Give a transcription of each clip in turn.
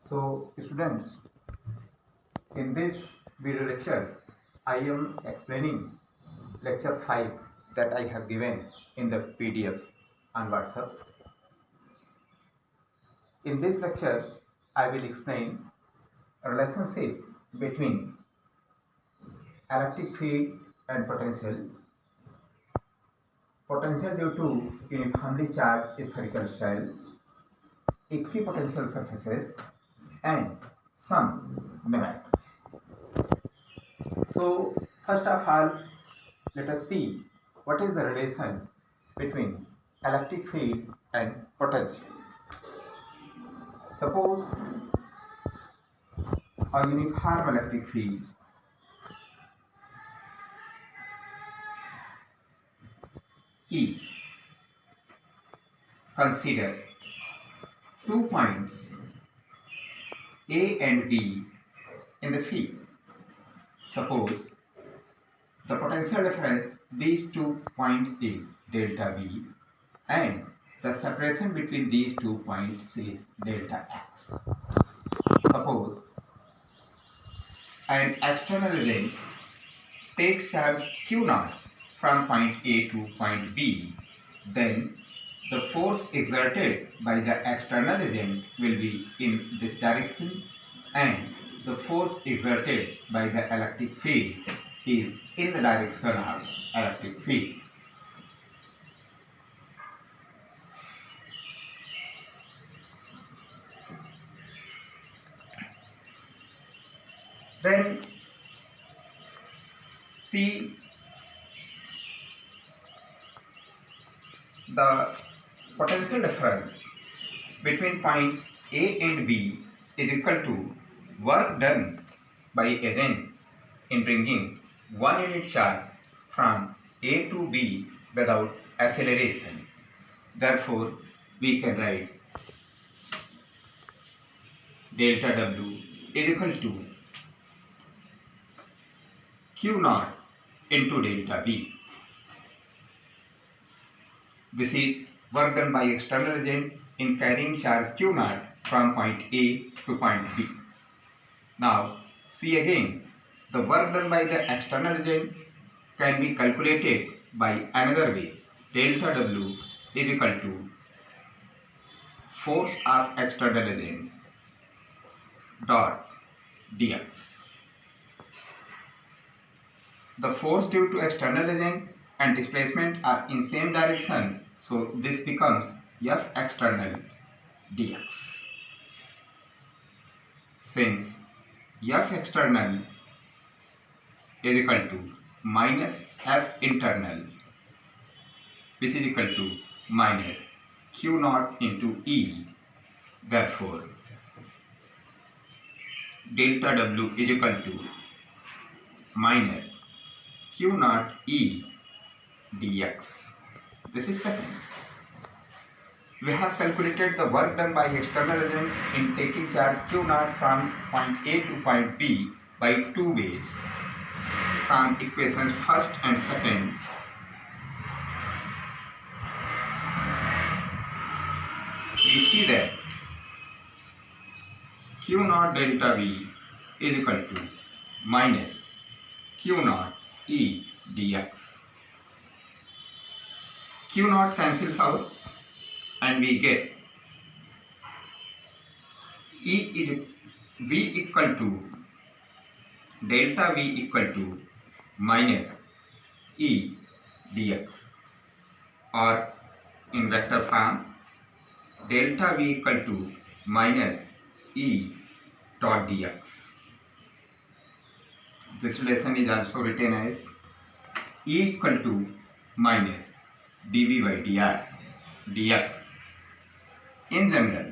So students, in this video lecture, I am explaining lecture 5 that I have given in the PDF on WhatsApp. In this lecture, I will explain a relationship between electric field and potential due to uniformly charged spherical shell, equipotential surfaces, and some numericals. So first of all, let us see what is the relation between electric field and potential. Suppose a uniform electric field E. Consider 2 points A and B in the field. Suppose the potential difference these 2 points is delta V and the separation between these 2 points is delta X. Suppose an external agent takes charge Q0 from point A to point B, then the force exerted by the external agent will be in this direction and the force exerted by the electric field is in the direction of electric field. Then see the potential difference between points A and B is equal to work done by agent in bringing 1 unit charge from A to B without acceleration. Therefore, we can write delta W is equal to Q0 into delta V. This is work done by external agent in carrying charge Q0 from point A to point B. Now, see again, the work done by the external agent can be calculated by another way. Delta W is equal to force of external agent dot dx. The force due to external agent and displacement are in same direction, so this becomes F external dx. Since F external is equal to minus F internal, which is equal to minus Q naught into E, therefore delta W is equal to minus Q naught E dx. This is second. We have calculated the work done by external agent in taking charge Q naught from point A to point B by 2 ways. From equations first and second, we see that Q naught delta V is equal to minus Q naught E dx. Q naught cancels out and we get V equal to delta V equal to minus E dx, or in vector form delta V equal to minus E dot dx. This relation is also written as E equal to minus dV by dx. In general,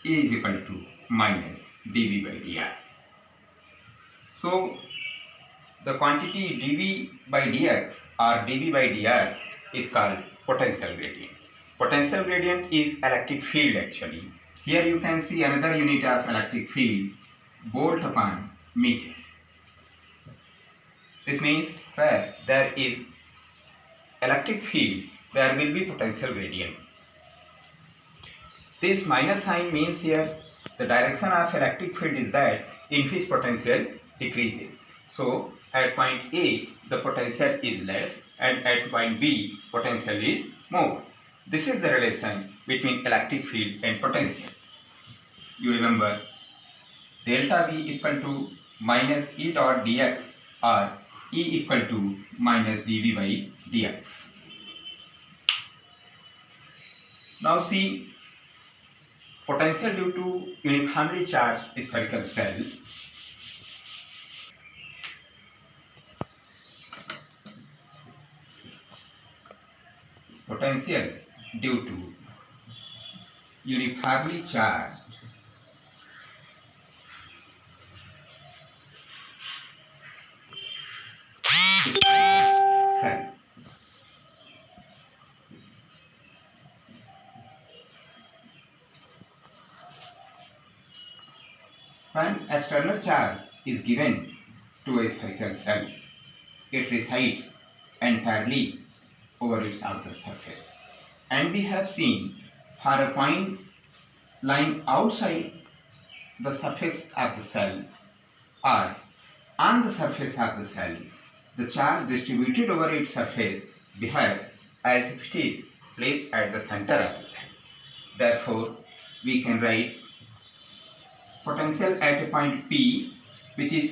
E is equal to minus dV by dr. So, the quantity dV by dx or dV by dr is called potential gradient. Potential gradient is electric field actually. Here you can see another unit of electric field, volt upon meter. This means where there is electric field, there will be potential gradient. This minus sign means here the direction of electric field is that in which potential decreases. So at point A the potential is less and at point B potential is more. This is the relation between electric field and potential. You remember delta V equal to minus E dot dx or E equal to minus dV by dx. Now see potential due to uniformly charged spherical cell. Potential due to uniformly charged cell. When external charge is given to a spherical cell, it resides entirely over its outer surface. And we have seen for a point lying outside the surface of the cell or on the surface of the cell, the charge distributed over its surface behaves as if it is placed at the center of the cell. Therefore, we can write potential at a point P which is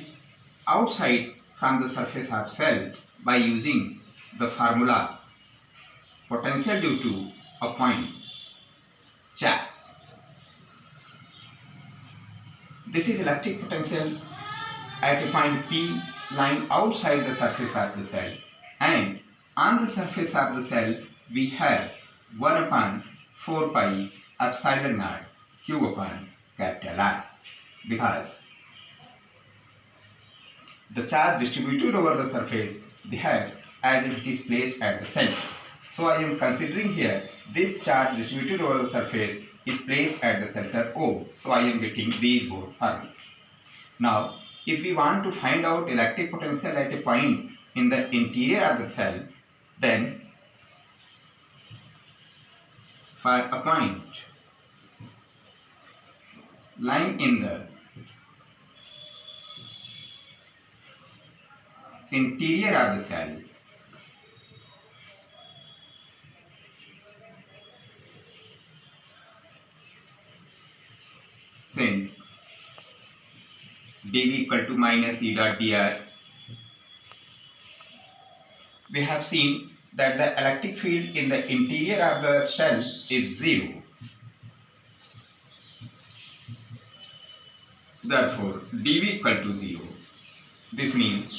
outside from the surface of cell by using the formula potential due to a point charge. This is electric potential at a point P lying outside the surface of the cell, and on the surface of the cell we have 1 upon 4 pi epsilon naught q upon capital R, because the charge distributed over the surface behaves as if it is placed at the center. So I am considering here this charge distributed over the surface is placed at the center O. So I am getting these both formulas. Now if we want to find out electric potential at a point in the interior of the cell, then for a point lying in the interior of the cell, since dV equal to minus E dot dr, we have seen that the electric field in the interior of the shell is 0. Therefore, dV equal to 0. This means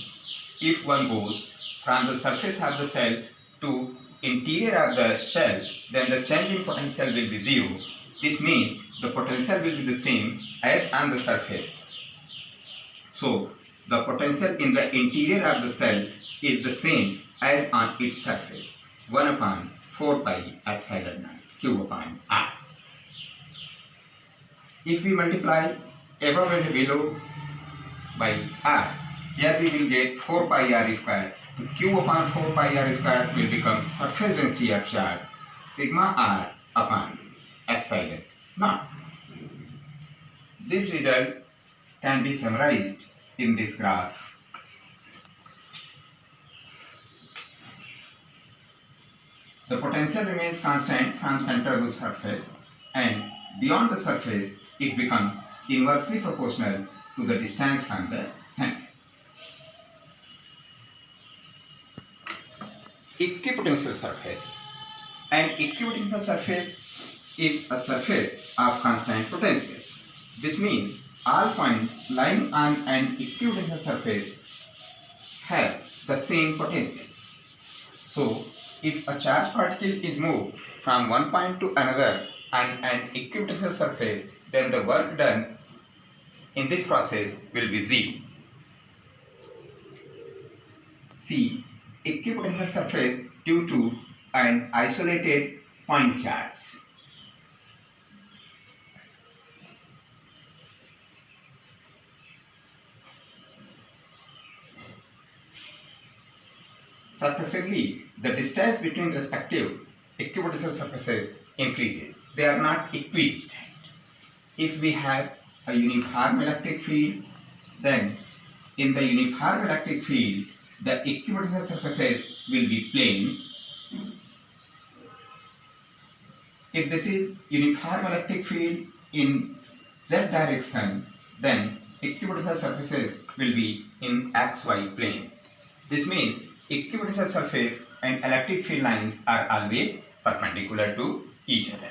if one goes from the surface of the cell to interior of the shell, then the change in potential will be 0. This means the potential will be the same as on the surface. So, the potential in the interior of the cell is the same as on its surface, 1 upon 4 pi epsilon naught q upon R. If we multiply above and below by R, here we will get 4 pi R square. So q upon 4 pi R square will become surface density of charge sigma R upon epsilon naught. This result can be summarized in this graph. The potential remains constant from center to surface, and beyond the surface it becomes inversely proportional to the distance from the center. Equipotential surface. An equipotential surface is a surface of constant potential. This means all points lying on an equipotential surface have the same potential. So, if a charged particle is moved from one point to another on an equipotential surface, then the work done in this process will be 0. See, equipotential surface due to an isolated point charge. successively, the distance between respective equipotential surfaces increases. They are not equidistant. If we have a uniform electric field, then in the uniform electric field, the equipotential surfaces will be planes. If this is uniform electric field in z direction, then equipotential surfaces will be in xy plane. This means equipotential surface and electric field lines are always perpendicular to each other.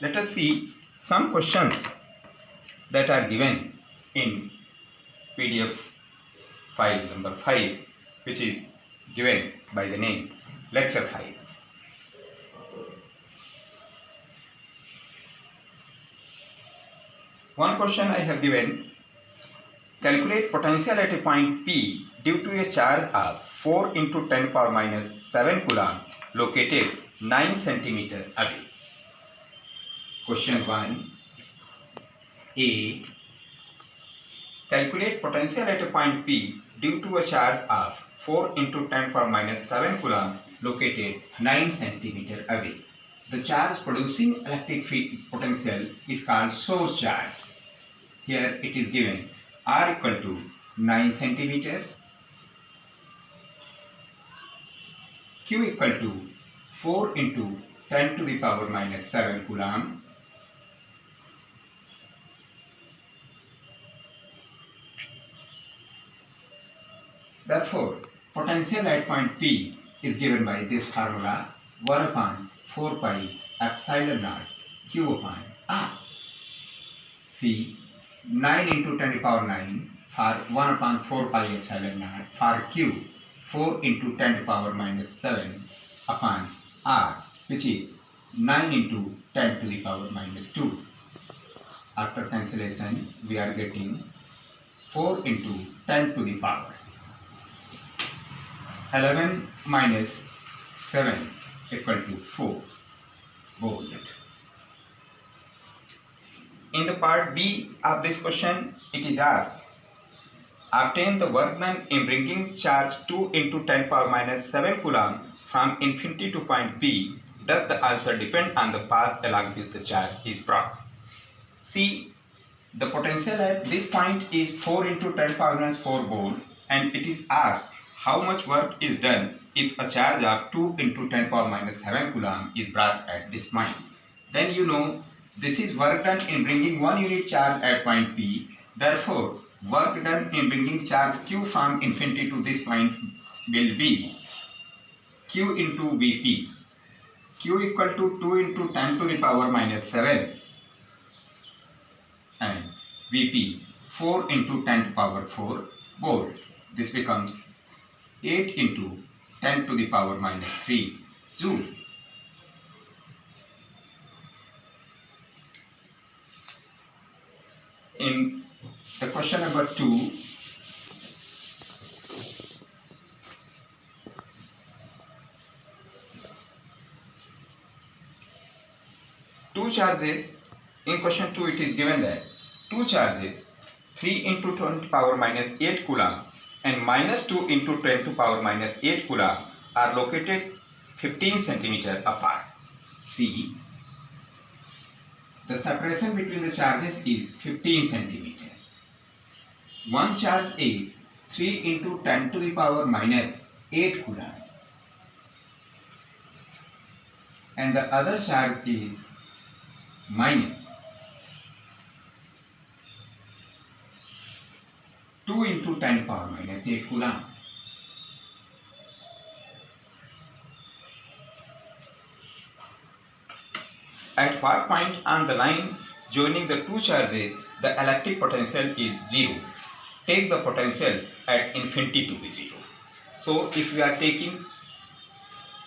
Let us see some questions that are given in PDF file number 5, which is given by the name lecture 5. One question I have given: calculate potential at a point P due to a charge of 4 into 10 power minus 7 coulomb located 9 centimeter away. Question 1 A. Calculate potential at a point P due to a charge of 4 into 10 power minus 7 coulomb located 9 centimeter away. The charge producing electric field potential is called source charge. Here it is given R equal to 9 centimeter, Q equal to 4 into 10 to the power minus 7 coulomb, therefore, potential at point P is given by this formula: 1 upon 4 pi epsilon naught Q upon R. See, 9 into 10 to the power 9 for 1 upon 4 pi epsilon naught, for Q 4 into 10 to the power minus 7 upon R, which is 9 into 10 to the power minus 2. After cancellation, we are getting 4 into 10 to the power 11 minus 7 equal to 4. Bold. In the part B of this question, it is asked: obtain the work done in bringing charge 2 into 10 power minus 7 coulomb from infinity to point B. Does the answer depend on the path along which the charge is brought? See, the potential at this point is 4 into 10 power minus 4 volt, and it is asked how much work is done if a charge of 2 into 10 power minus 7 coulomb is brought at this point. Then you know this is work done in bringing 1 unit charge at point P. Therefore, work done in bringing charge Q from infinity to this point will be Q into Vp. Q equal to 2 into 10 to the power minus 7 and Vp 4 into 10 to the power 4 volt. This becomes 8 into 10 to the power minus 3 joule. In the question number 2, two charges. In question 2, it is given that two charges 3 into 10 to the power minus 8 coulomb and minus 2 into 10 to the power minus 8 coulomb are located 15 centimeter apart. See, the separation between the charges is 15 centimeter. One charge is 3 into 10 to the power minus 8 coulomb and the other charge is minus 2 into 10 to the power minus 8 coulomb. At what point on the line joining the two charges the electric potential is 0? Take the potential at infinity to be 0. So if we are taking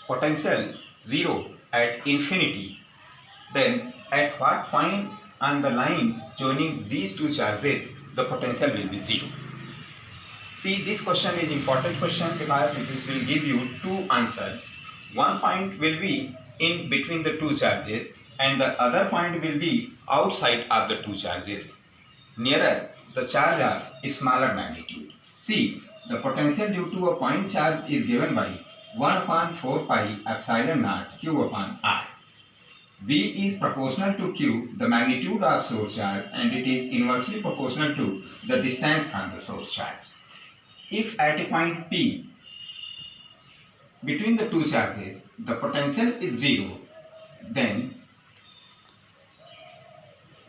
potential 0 at infinity, then at what point on the line joining these two charges the potential will be 0? See, this question is important question because it will give you two answers. One point will be in between the two charges and the other point will be outside of the two charges, nearer the charge of smaller magnitude. See, the potential due to a point charge is given by 1 upon 4 pi epsilon naught q upon r. V is proportional to Q, the magnitude of source charge, and it is inversely proportional to the distance from the source charge. If at a point P, between the two charges, the potential is 0, then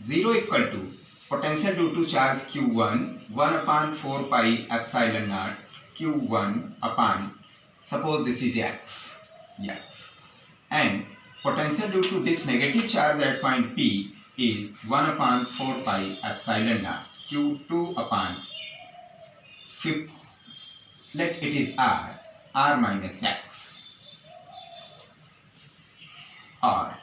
0 equal to potential due to charge Q1, 1 upon 4 pi epsilon naught Q1 upon, suppose this is X, and potential due to this negative charge at point P is 1 upon 4 pi epsilon naught Q2 upon, let it is R minus X, or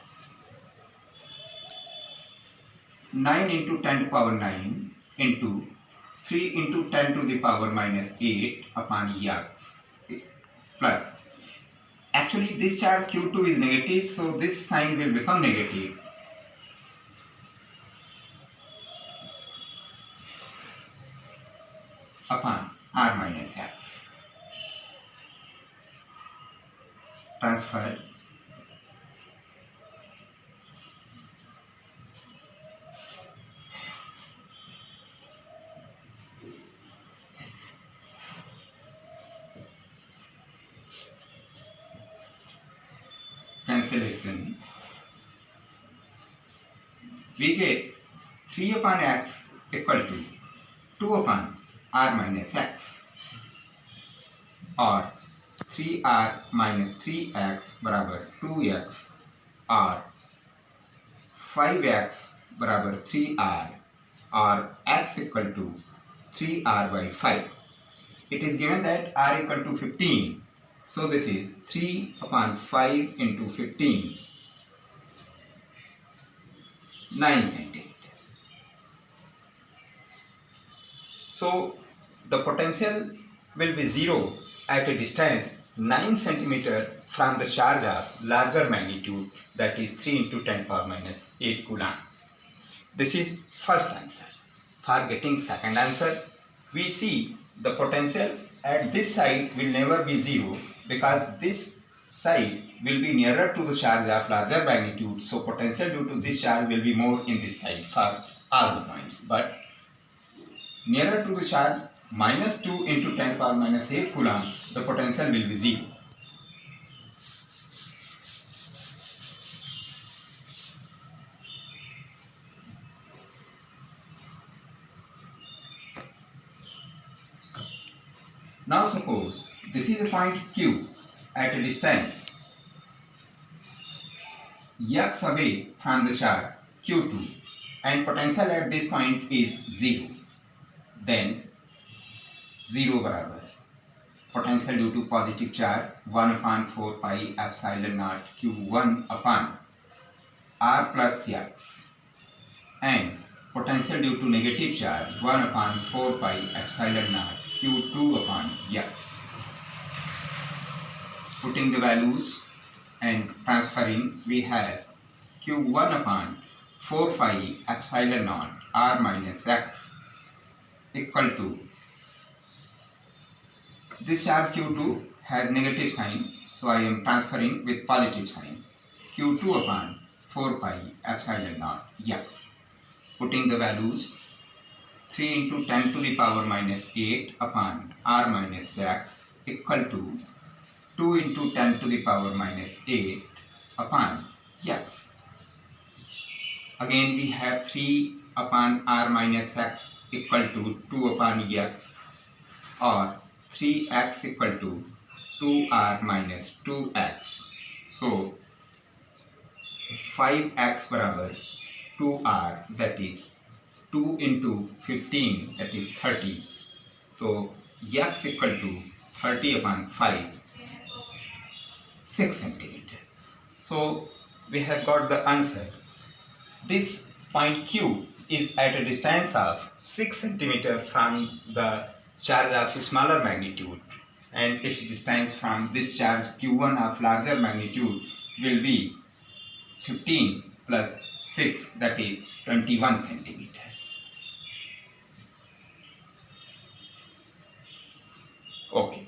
9 into 10 to the power 9 into 3 into 10 to the power minus 8 upon X plus. Actually, this charge Q2 is negative, so this sign will become negative. Upon R minus X. Transfer. Cancellation. We get 3 upon X equal to 2 upon R minus X, or 3R minus 3X बराबर 2X, और 5X बराबर 3R, or X equal to 3R by 5. It is given that R equal to 15. So this is 3 upon 5 into 15, 9 centimeter. So the potential will be 0 at a distance 9 centimeter from the charge of larger magnitude, that is 3 into 10 power minus 8 coulomb. This is first answer. For getting second answer, we see the potential at this side will never be 0, because this side will be nearer to the charge of larger magnitude, so potential due to this charge will be more in this side for all the points. But nearer to the charge minus 2 into 10 power minus 8 coulomb, the potential will be 0. Now suppose this is a point Q at a distance X away from the charge Q2, and potential at this point is 0. Then 0 बराबर potential due to positive charge 1 upon 4 pi epsilon naught Q1 upon R plus X, and potential due to negative charge 1 upon 4 pi epsilon naught Q2 upon X. Putting the values and transferring, we have Q1 upon 4 pi epsilon naught R minus X equal to, this charge Q2 has negative sign, so I am transferring with positive sign, Q2 upon 4 pi epsilon naught X. Putting the values, 3 into 10 to the power minus 8 upon R minus X equal to 2 into 10 to the power minus 8 upon X. Again we have 3 upon R minus X equal to 2 upon X, or 3X equal to 2R minus 2X. So 5X बराबर 2R, that is 2 into 15, that is 30. So X equal to 30 upon 5, 6 centimeter. So we have got the answer. This point Q is at a distance of 6 centimeter from the charge of smaller magnitude, and its distance from this charge Q1 of larger magnitude will be 15 plus 6, that is 21 centimeter. Okay.